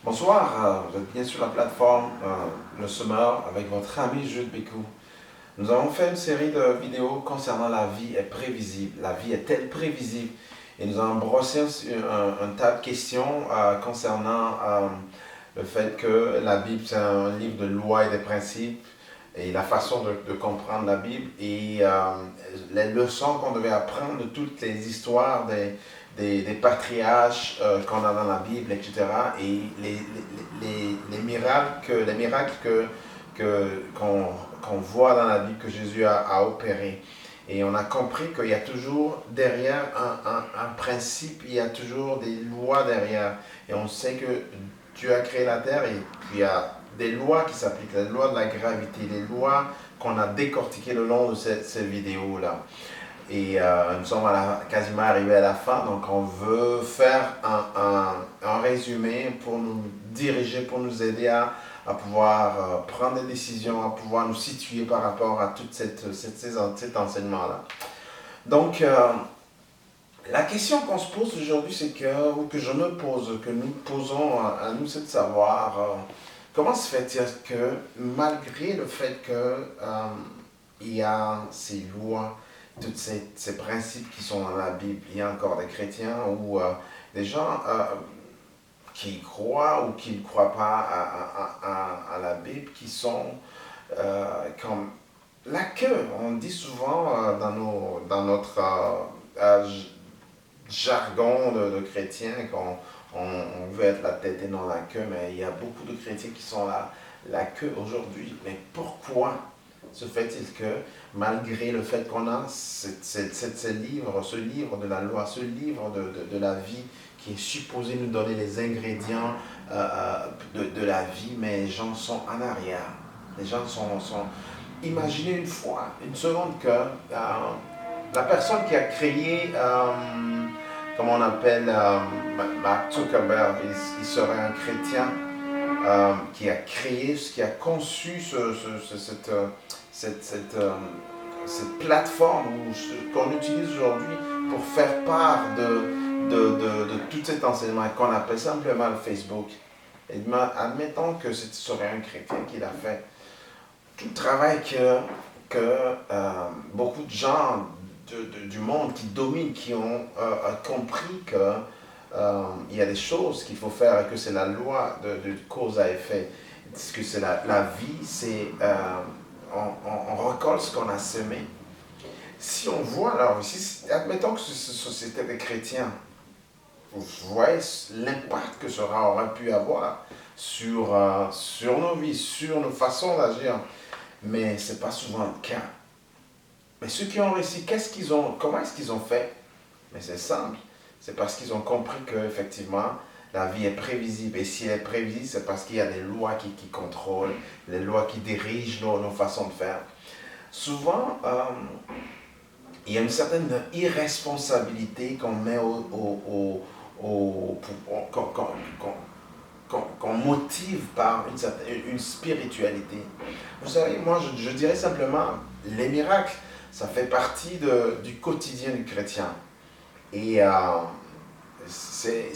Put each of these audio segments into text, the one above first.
Bonsoir, vous êtes bien sur la plateforme Le Semeur avec votre ami Jules Bécou. Nous avons fait une série de vidéos concernant la vie est prévisible. La vie est-elle prévisible? Et nous avons brossé un tas de questions concernant le fait que la Bible c'est un livre de lois et de principes et la façon de comprendre la Bible et les leçons qu'on devait apprendre de toutes les histoires des patriarches qu'on a dans la Bible, etc. Et les miracles qu'on voit dans la Bible que Jésus a opéré. Et on a compris qu'il y a toujours derrière un principe, il y a toujours des lois derrière. Et on sait que Dieu a créé la terre et puis il y a des lois qui s'appliquent, les lois de la gravité, les lois qu'on a décortiquées le long de cette vidéo-là. Et nous sommes quasiment arrivés à la fin, donc on veut faire un résumé pour nous diriger, pour nous aider à pouvoir prendre des décisions, à pouvoir nous situer par rapport à tout cet enseignement-là. Donc, la question qu'on se pose aujourd'hui, ou que je me pose, que nous posons à nous, c'est de savoir comment se fait-il que malgré le fait qu'il y a ces lois, tous ces principes qui sont dans la Bible, il y a encore des chrétiens ou des gens qui croient ou qui ne croient pas à la Bible, qui sont comme la queue. On dit souvent dans notre jargon de chrétien qu'on veut être la tête et non la queue, mais il y a beaucoup de chrétiens qui sont la queue aujourd'hui. Mais pourquoi se fait-il que, malgré le fait qu'on a ce livre de la loi, ce livre de la vie qui est supposé nous donner les ingrédients de la vie, mais les gens sont en arrière. Les gens sont... Imaginez une seconde que la personne qui a créé, comme on appelle Mark Zuckerberg, il serait un chrétien qui a créé, qui a conçu cette plateforme qu'on utilise aujourd'hui pour faire part de tout cet enseignement qu'on appelle simplement le Facebook. Et admettons que ce serait un chrétien qui l'a fait. Tout le travail que beaucoup de gens du monde qui dominent, qui ont compris que il y a des choses qu'il faut faire et que c'est la loi de cause à effet. Parce que c'est la vie, c'est on récolte ce qu'on a semé. Si on voit, alors ici, admettons que c'était des chrétiens, vous voyez l'impact que cela aurait pu avoir sur nos vies, sur nos façons d'agir. Mais ce n'est pas souvent le cas. Mais ceux qui ont réussi, comment est-ce qu'ils ont fait? Mais c'est simple. C'est parce qu'ils ont compris qu'effectivement, la vie est prévisible. Et si elle est prévisible, c'est parce qu'il y a des lois qui contrôlent, des lois qui dirigent nos façons de faire. Souvent, il y a une certaine irresponsabilité qu'on met qu'on motive par une spiritualité. Vous savez, moi je dirais simplement, les miracles, ça fait partie du quotidien du chrétien. Et c'est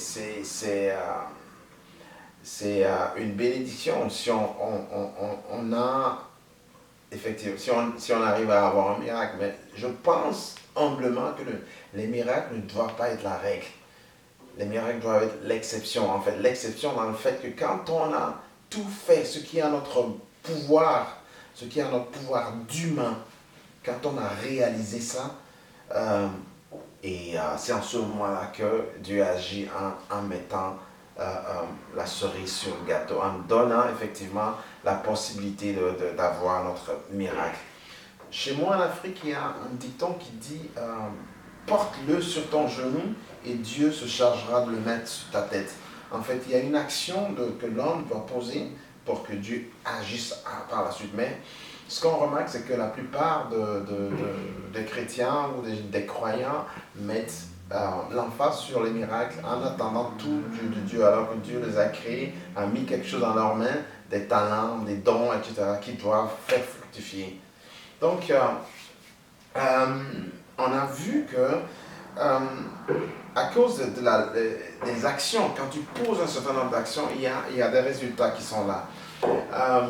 une bénédiction si on a, effectivement, si on arrive à avoir un miracle. Mais je pense humblement que les miracles ne doivent pas être la règle. Les miracles doivent être l'exception. En fait, l'exception dans le fait que quand on a tout fait, ce qui est à notre pouvoir, ce qui est à notre pouvoir d'humain, quand on a réalisé ça, c'est en ce moment-là que Dieu agit en mettant la cerise sur le gâteau, en donnant effectivement la possibilité d'avoir notre miracle. Chez moi en Afrique, il y a un dicton qui dit porte-le sur ton genou et Dieu se chargera de le mettre sur ta tête. En fait, il y a une action que l'homme doit poser pour que Dieu agisse par la suite. Mais ce qu'on remarque, c'est que la plupart des chrétiens ou des croyants mettent l'emphase sur les miracles en attendant tout de Dieu, alors que Dieu les a créés, a mis quelque chose dans leurs mains, des talents, des dons, etc., qui doivent faire fructifier. Donc, on a vu que à cause des actions, quand tu poses un certain nombre d'actions, il y a des résultats qui sont là. Euh,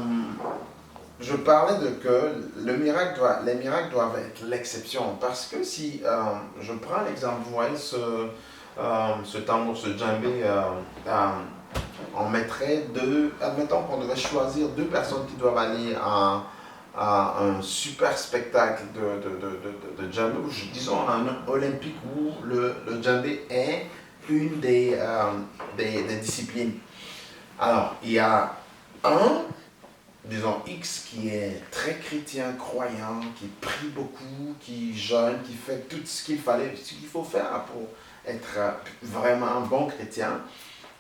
je parlais de que les miracles doivent être l'exception. Parce que si je prends l'exemple, vous voyez ce tambour, ce djembé, on mettrait deux, admettons qu'on devait choisir deux personnes qui doivent aller à un super spectacle de djembé, ou disons un olympique où le djembé est une des disciplines. Alors, il y a un, disons X, qui est très chrétien, croyant, qui prie beaucoup, qui jeûne, qui fait tout ce qu'il faut faire pour être vraiment un bon chrétien.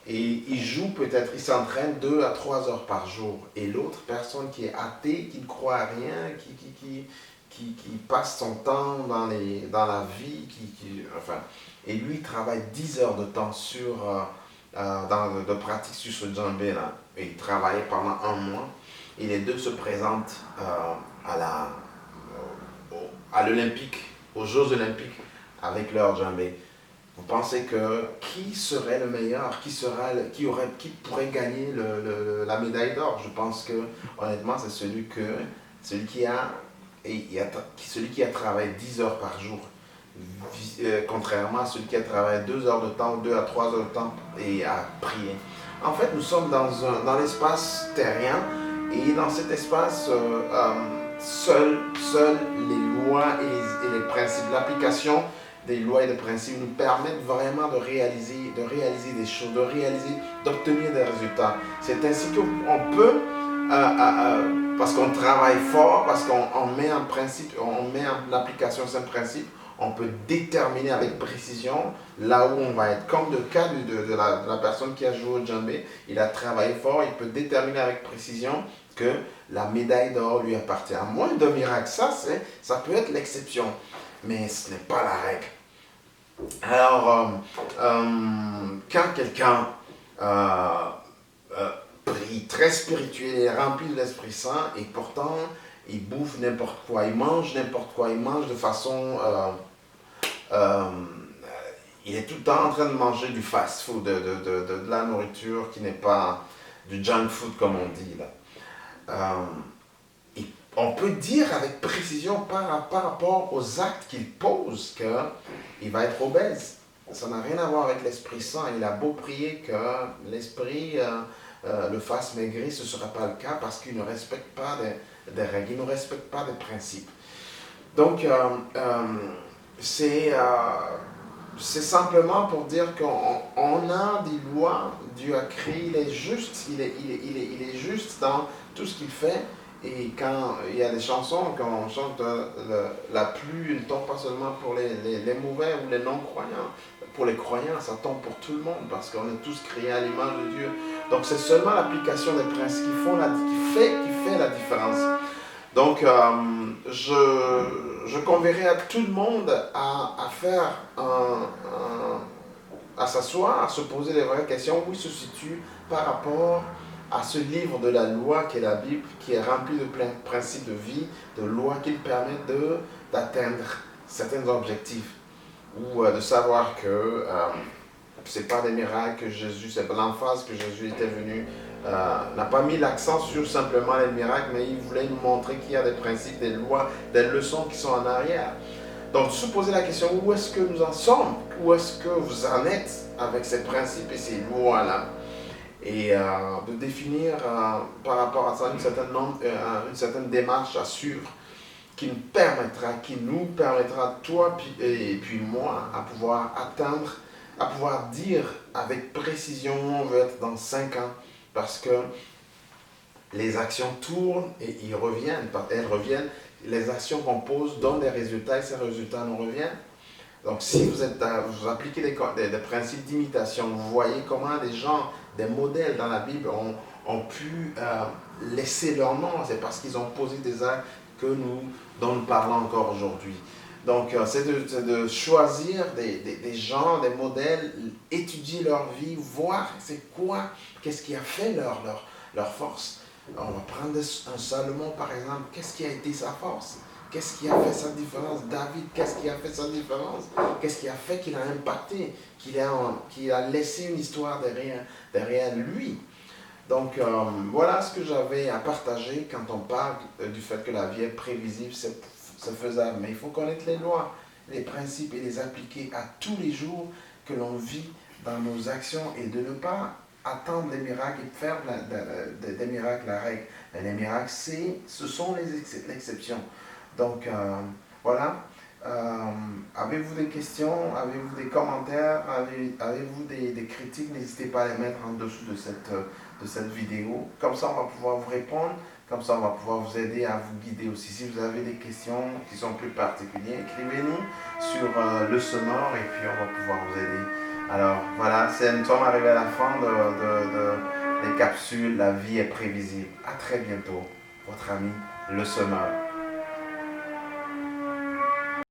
Et il joue peut-être, il s'entraîne 2 à 3 heures par jour. Et l'autre personne qui est athée, qui ne croit à rien, qui passe son temps dans la vie, enfin, et lui il travaille 10 heures de temps de pratique sur ce djembé là. Et il travaille pendant un mois. Et les deux se présentent à l'Olympique, aux Jeux Olympiques avec leur djembé. Vous pensez que qui serait le meilleur, qui pourrait gagner la médaille d'or? Je pense que honnêtement c'est celui qui a travaillé 10 heures par jour, contrairement à celui qui a travaillé 2 heures de temps, 2 à 3 heures de temps et a prié. En fait, nous sommes dans l'espace terrien, et dans cet espace, seules les lois et les principes, l'application des lois et des principes nous permettent vraiment de réaliser des choses, d'obtenir des résultats. C'est ainsi qu'on peut, parce qu'on travaille fort, parce qu'on met en principe, on met en application ce principe, on peut déterminer avec précision là où on va être. Comme le cas de la personne qui a joué au djembé, il a travaillé fort, il peut déterminer avec précision que la médaille d'or lui appartient. À moins de miracle, ça peut être l'exception, mais ce n'est pas la règle. Alors, quand quelqu'un prie, très spirituel, est rempli de l'Esprit Saint, et pourtant il bouffe n'importe quoi, il mange n'importe quoi, il mange de façon... il est tout le temps en train de manger du fast-food, de la nourriture qui n'est pas du junk food comme on dit là. On peut dire avec précision par rapport aux actes qu'il pose qu'il va être obèse. Ça n'a rien à voir avec l'Esprit Saint. Il a beau prier que l'Esprit le fasse maigrir, ce ne sera pas le cas parce qu'il ne respecte pas des règles, il ne respecte pas des principes. Donc, c'est simplement pour dire qu'on a des lois. Dieu a créé, il est juste, il est juste dans tout ce qu'il fait. Et quand il y a des chansons, quand on chante la pluie ne tombe pas seulement pour les mauvais ou les non-croyants. Pour les croyants, ça tombe pour tout le monde parce qu'on est tous créés à l'image de Dieu. Donc c'est seulement l'application des principes qui fait la différence. Donc je convierai à tout le monde à faire à s'asseoir, à se poser les vraies questions, où il se situe par rapport à ce livre de la loi qui est la Bible, qui est rempli de plein de principes de vie, de lois qui permettent d'atteindre certains objectifs, ou de savoir que ce n'est pas des miracles que Jésus, c'est l'emphase que Jésus était venu, n'a pas mis l'accent sur simplement les miracles, mais il voulait nous montrer qu'il y a des principes, des lois, des leçons qui sont en arrière. Donc, se poser la question, où est-ce que nous en sommes? Où est-ce que vous en êtes avec ces principes et ces lois-là? Et de définir par rapport à ça une certaine démarche à suivre qui nous permettra, toi et puis moi, à pouvoir atteindre, à pouvoir dire avec précision où on veut être dans 5 ans. Parce que les actions tournent et elles reviennent. Les actions qu'on pose donnent des résultats et ces résultats nous reviennent. Donc si vous appliquez des principes d'imitation, vous voyez comment des gens, des modèles dans la Bible ont pu laisser leur nom. C'est parce qu'ils ont posé des actes dont nous parlons encore aujourd'hui. Donc c'est de choisir des gens, des modèles, étudier leur vie, voir qu'est-ce qui a fait leur force. On va prendre un Salomon par exemple, qu'est-ce qui a été sa force? Qu'est-ce qui a fait sa différence? David, qu'est-ce qui a fait sa différence? Qu'est-ce qui a fait qu'il a impacté, qu'il a laissé une histoire derrière lui? Donc voilà ce que j'avais à partager quand on parle du fait que la vie est prévisible, c'est faisable. Mais il faut connaître les lois, les principes et les appliquer à tous les jours que l'on vit dans nos actions et de ne pas attendre les miracles et faire des miracles la règle. Mais les miracles, ce sont l'exception. Donc voilà. Avez-vous des questions? Avez-vous des commentaires? Avez-vous des critiques? N'hésitez pas à les mettre en dessous de cette vidéo. Comme ça, on va pouvoir vous répondre. Comme ça, on va pouvoir vous aider à vous guider aussi. Si vous avez des questions qui sont plus particulières, écrivez-nous sur le sonore et puis on va pouvoir vous aider. Alors voilà, nous sommes arrivés à la fin des capsules. La vie est prévisible. À très bientôt. Votre ami, le sonore.